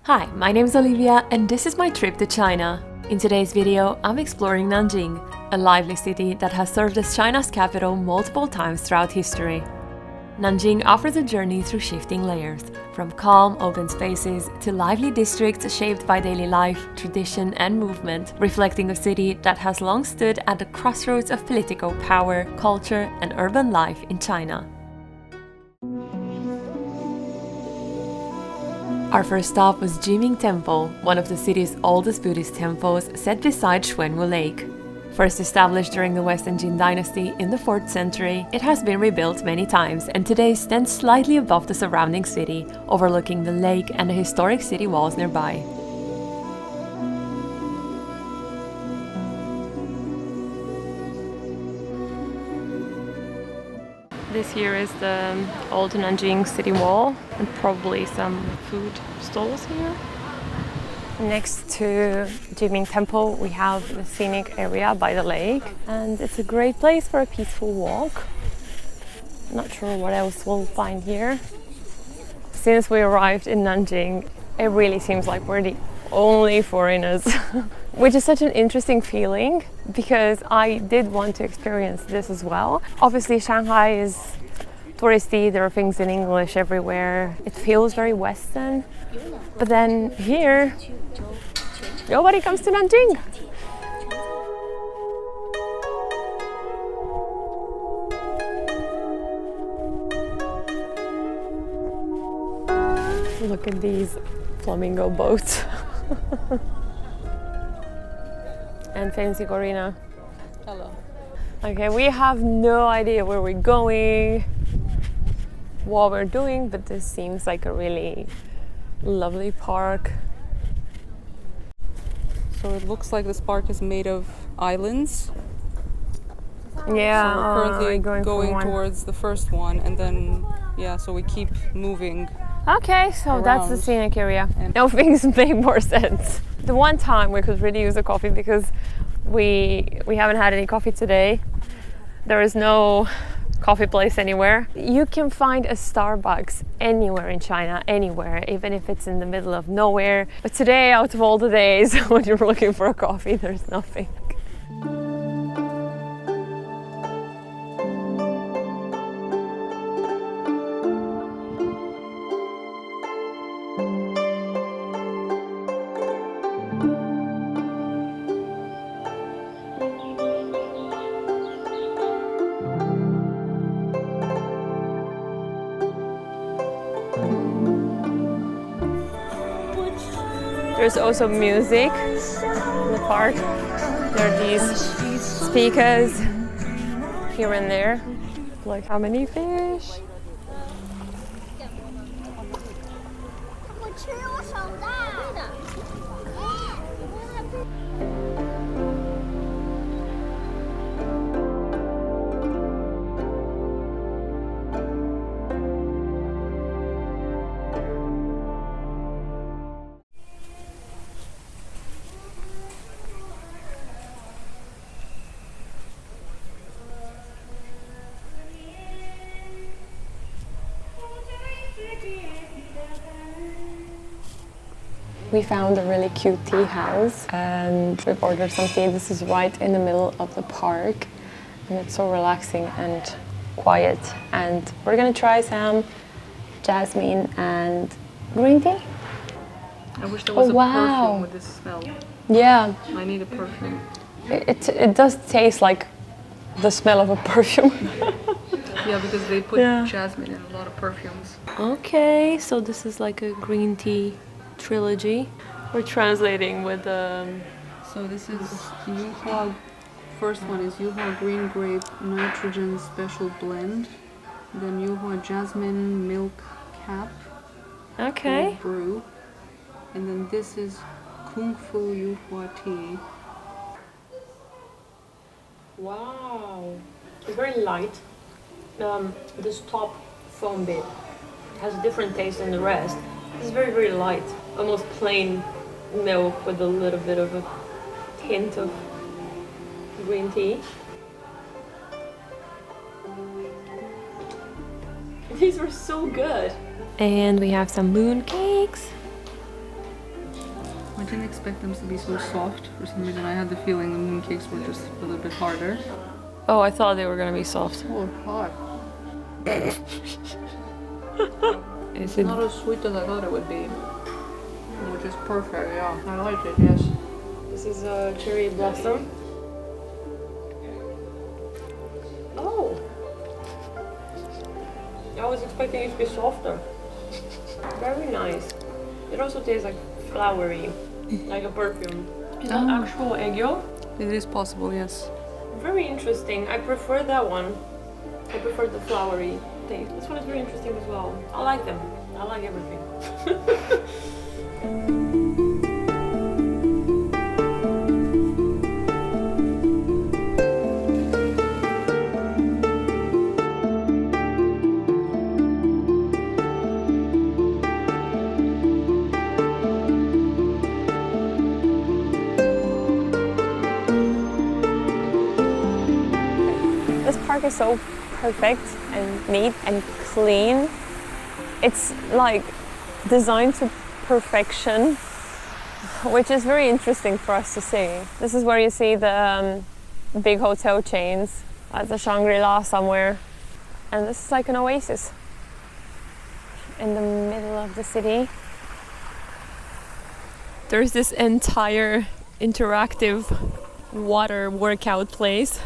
Hi, my name is Olivia and this is my trip to China. In today's video, I'm exploring Nanjing, a lively city that has served as China's capital multiple times throughout history. Nanjing offers a journey through shifting layers, from calm, open spaces to lively districts shaped by daily life, tradition and movement, reflecting a city that has long stood at the crossroads of political power, culture and urban life in China. Our first stop was Jiming Temple, one of the city's oldest Buddhist temples set beside Xuanwu Lake. First established during the Western Jin dynasty in the 4th century, it has been rebuilt many times and today stands slightly above the surrounding city, overlooking the lake and the historic city walls nearby. This here is the old Nanjing city wall and probably some food stalls here. Next to Jiming Temple we have the scenic area by the lake and it's a great place for a peaceful walk. Not sure what else we'll find here. Since we arrived in Nanjing, it really seems like we're the only foreigners, which is such an interesting feeling because I did want to experience this as well. Obviously Shanghai is touristy, there are things in English everywhere. It feels very Western, but then here nobody comes to Nanjing. Look at these flamingo boats. And fancy Corina. Hello. Okay, we have no idea where we're going, what we're doing, but this seems like a really lovely park. So it looks like this park is made of islands. Yeah, So we're currently going towards. towards the first one, and then so we keep moving. Okay, so that's the around. scenic area. And Now things make more sense. The one time we could really use a coffee because we haven't had any coffee today. There is no coffee place anywhere. You can find a Starbucks anywhere in China, anywhere, even if it's in the middle of nowhere. But today, out of all the days when you're looking for a coffee, there's nothing. There's also music in the park. There are these speakers here and there. Like how many fish? We found a really cute tea house and we've ordered some tea. This is right in the middle of the park and it's so relaxing and quiet. And we're gonna try some jasmine and green tea. I wish there was a wow. perfume with this smell. Yeah, I need a perfume. it does taste like the smell of a perfume. Yeah, because they put jasmine in a lot of perfumes. Okay, so this is like a green tea trilogy. We're translating with So this is Yuhua. First one is Yuhua Green Grape Nitrogen Special Blend. Then Yuhua Jasmine Milk Cap. okay. Brew. And then this is Kung Fu Yuhua Tea. Wow, it's very light. This top foam bit has a different taste than the rest. It's very, very light, almost plain milk with a little bit of a hint of green tea. These were so good. And we have some moon cakes. I didn't expect them to be so soft. For some reason, I had the feeling the mooncakes were just a little bit harder. Oh, I thought they were gonna be soft. Oh, hot. Is It's it? not as sweet as I thought it would be. Which is perfect, yeah. I like it, yes. This is a cherry blossom. Oh! I was expecting it to be softer. Very nice. It also tastes like flowery, like a perfume. Is that actual egg yolk? It is possible, yes. Very interesting. I prefer that one. I prefer the flowery taste. This one is very interesting as well. I like them. I like everything. This park is so perfect and neat and clean. It's like designed to perfection, which is very interesting for us to see. This is where you see the big hotel chains at the Shangri-La somewhere. And this is like an oasis in the middle of the city. There's this entire interactive water workout place.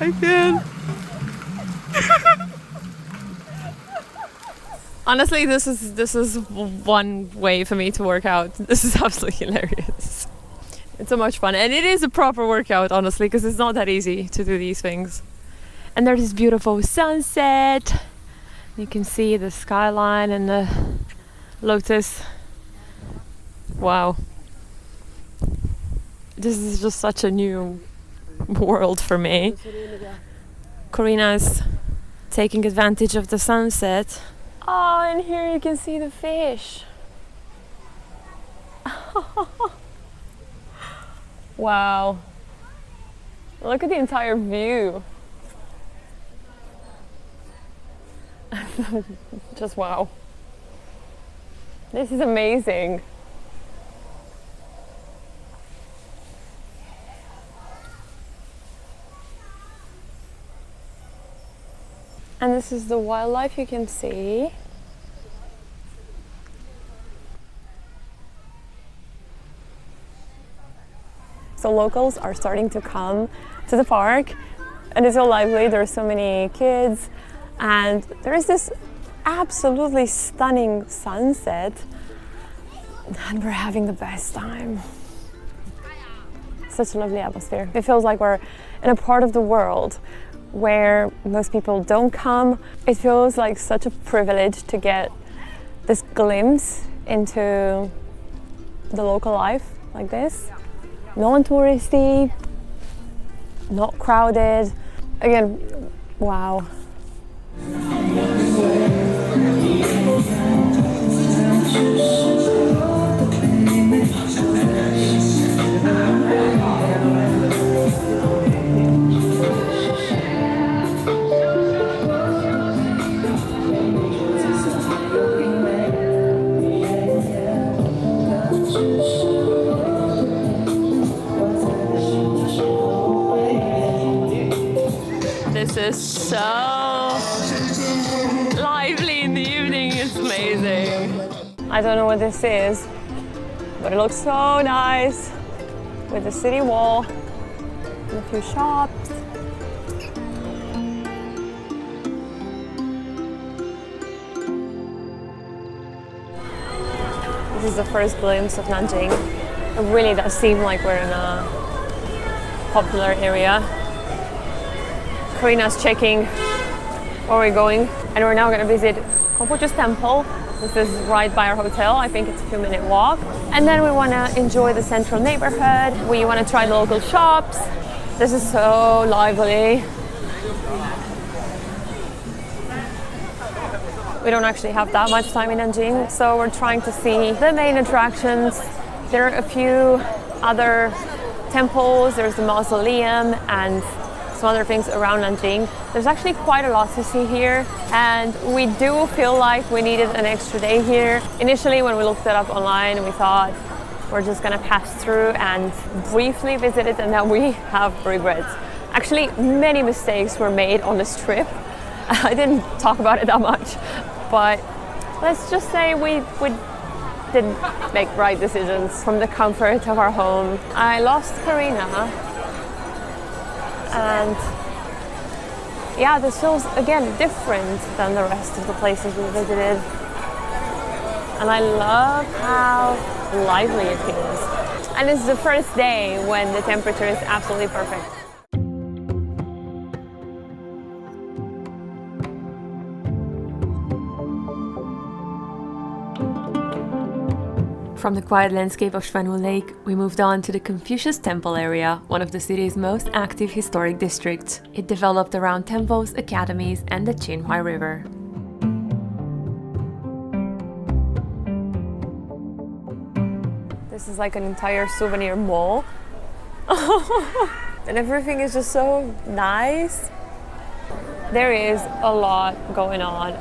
I can. Honestly, this is one way for me to work out. This is absolutely hilarious. It's so much fun, and it is a proper workout, honestly, because it's not that easy to do these things. And there's this beautiful sunset. You can see the skyline and the lotus. Wow. This is just such a new world for me. Karina's taking advantage of the sunset. Oh, and here you can see the fish. Wow. Look at the entire view. Just wow. This is amazing. And this is the wildlife you can see. So locals are starting to come to the park, and it's so lively. There are so many kids, and there is this absolutely stunning sunset, and we're having the best time. Such a lovely atmosphere. It feels like we're in a part of the world where most people don't come. It feels like such a privilege to get this glimpse into the local life like this. Non-touristy, not crowded. Again, wow. This is so lively in the evening, it's amazing. I don't know what this is, but it looks so nice with the city wall and a few shops. This is the first glimpse of Nanjing. It really does seem like we're in a popular area. Karina's checking where we're going, and we're now going to visit Confucius Temple. This is right by our hotel. I think it's a 2-minute walk. And then we want to enjoy the central neighborhood. We want to try the local shops. This is so lively. We don't actually have that much time in Nanjing, so we're trying to see the main attractions. There are a few other temples, there's the mausoleum and some other things around Nanjing. There's actually quite a lot to see here, and we do feel like we needed an extra day here. Initially, when we looked it up online, we thought we're just gonna pass through and briefly visit it, and then we have regrets. Actually, many mistakes were made on this trip. I didn't talk about it that much, but let's just say we didn't make right decisions from the comfort of our home. I lost Karina, and yeah, this feels again different than the rest of the places we visited. And I love how lively it feels. And it's the first day when the temperature is absolutely perfect. From the quiet landscape of Xuanwu Lake, we moved on to the Confucius Temple area, one of the city's most active historic districts. It developed around temples, academies, and the Qinhuai River. This is like an entire souvenir mall. And everything is just so nice. There is a lot going on,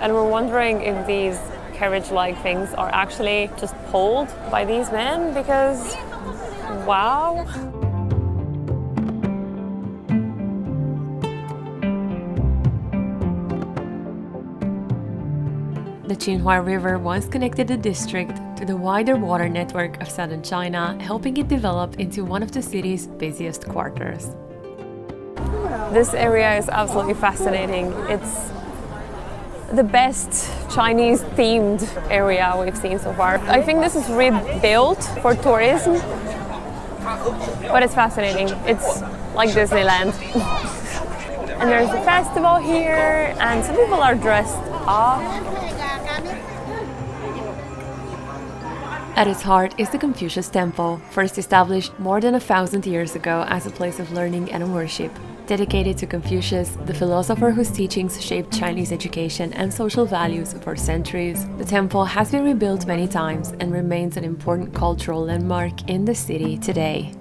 and we're wondering if these carriage-like things are actually just pulled by these men, because wow. The Qinhuai River once connected the district to the wider water network of southern China, helping it develop into one of the city's busiest quarters. This area is absolutely fascinating. It's the best Chinese themed area we've seen so far. I think this is rebuilt for tourism, but it's fascinating. It's like Disneyland. And there's a festival here, and some people are dressed up. At its heart is the Confucius Temple, first established more than 1,000 years ago as a place of learning and worship. Dedicated to Confucius, the philosopher whose teachings shaped Chinese education and social values for centuries, the temple has been rebuilt many times and remains an important cultural landmark in the city today.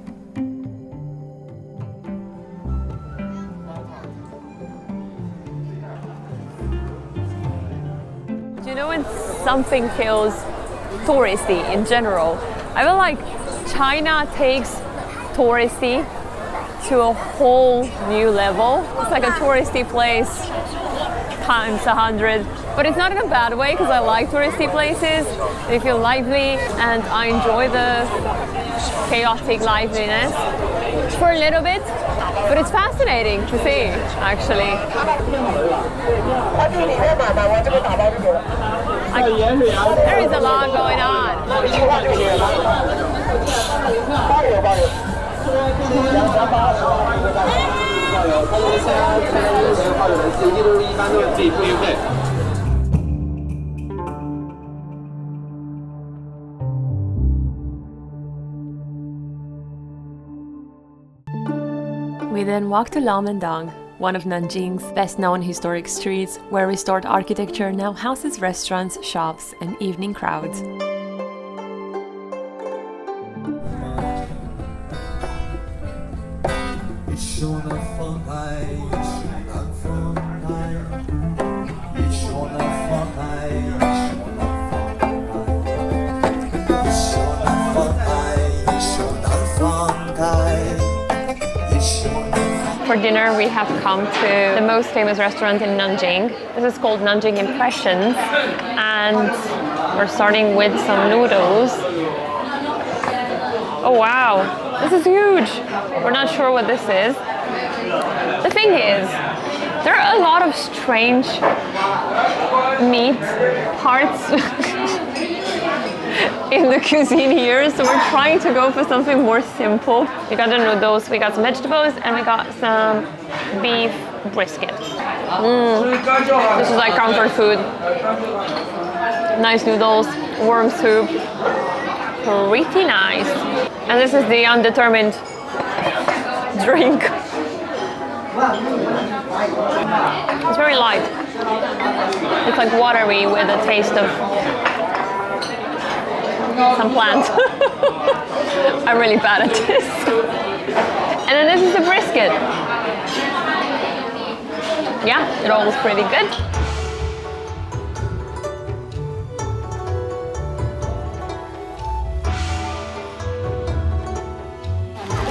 Do you know when something feels touristy in general? I feel like China takes touristy to a whole new level. It's like a touristy place times 100, but it's not in a bad way, because I like touristy places. They feel lively, and I enjoy the chaotic liveliness for a little bit, but it's fascinating to see, actually. There is a lot going on. We then walked to Laomendang, one of Nanjing's best-known historic streets, where restored architecture now houses restaurants, shops, and evening crowds. For dinner, we have come to the most famous restaurant in Nanjing. This is called Nanjing Impressions, and we're starting with some noodles. Oh wow, this is huge! We're not sure what this is. The thing is, there are a lot of strange meat parts in the cuisine here, so we're trying to go for something more simple. We got the noodles, we got some vegetables, and we got some beef brisket. This is like comfort food. Nice noodles, warm soup, pretty nice. And this is the undetermined drink. It's very light. It's like watery with a taste of some plant. I'm really bad at this. And then this is the brisket. Yeah, it all was pretty good.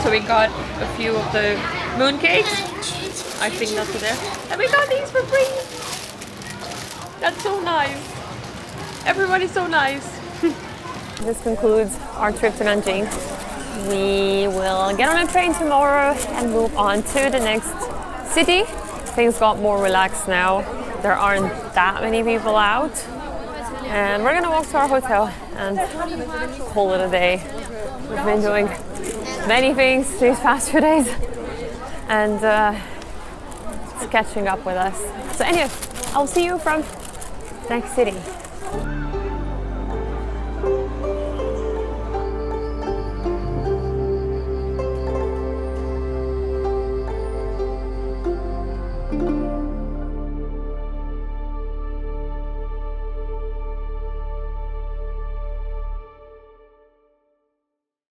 So we got a few of the mooncakes. I think that's there. And we got these for free. That's so nice. Everybody's so nice. This concludes our trip to Nanjing. We will get on a train tomorrow and move on to the next city. Things got more relaxed now. There aren't that many people out. And we're gonna walk to our hotel and call it a day. We've been doing many things these past few days, and it's catching up with us. So anyway, I'll see you from next city.